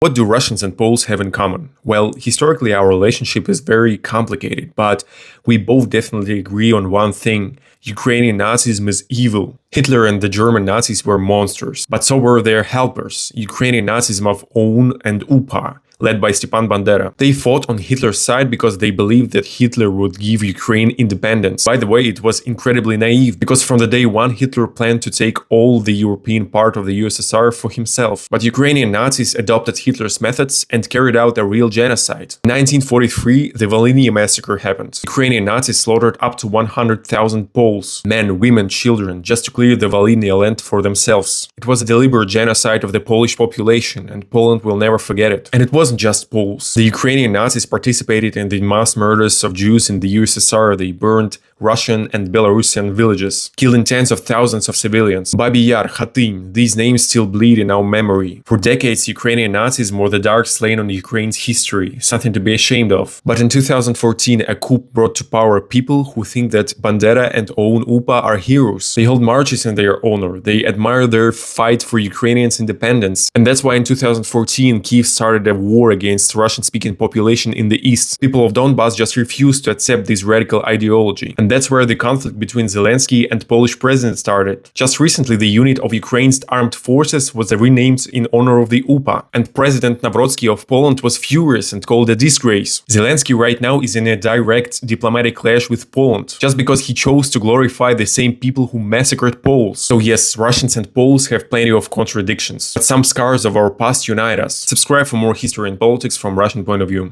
What do Russians and Poles have in common? Well, historically, our relationship is very complicated, but we both definitely agree on one thing. Ukrainian Nazism is evil. Hitler and the German Nazis were monsters, but so were their helpers, Ukrainian Nazism of OUN and UPA, led by Stepan Bandera. They fought on Hitler's side because they believed that Hitler would give Ukraine independence. By the way, it was incredibly naive, because from the day one Hitler planned to take all the European part of the USSR for himself. But Ukrainian Nazis adopted Hitler's methods and carried out a real genocide. In 1943, the Volhynia massacre happened. Ukrainian Nazis slaughtered up to 100,000 Poles, men, women, children, just to clear the Volhynia land for themselves. It was a deliberate genocide of the Polish population, and Poland will never forget it. And it wasn't just Poles. The Ukrainian Nazis participated in the mass murders of Jews in the USSR. They burned Russian and Belarusian villages, killing tens of thousands of civilians. Babi Yar, Khatyn, these names still bleed in our memory. For decades, Ukrainian Nazism were the dark stain on Ukraine's history, something to be ashamed of. But in 2014, a coup brought to power people who think that Bandera and OUN UPA are heroes. They hold marches in their honor. They admire their fight for Ukrainians' independence. And that's why in 2014, Kyiv started a war against Russian-speaking population in the east. People of Donbass just refused to accept this radical ideology. And that's where the conflict between Zelensky and Polish president started. Just recently, the unit of Ukraine's armed forces was renamed in honor of the UPA, and President Nawrocki of Poland was furious and called a disgrace. Zelensky right now is in a direct diplomatic clash with Poland, just because he chose to glorify the same people who massacred Poles. So yes, Russians and Poles have plenty of contradictions, but some scars of our past unite us. Subscribe for more history and politics from Russian point of view.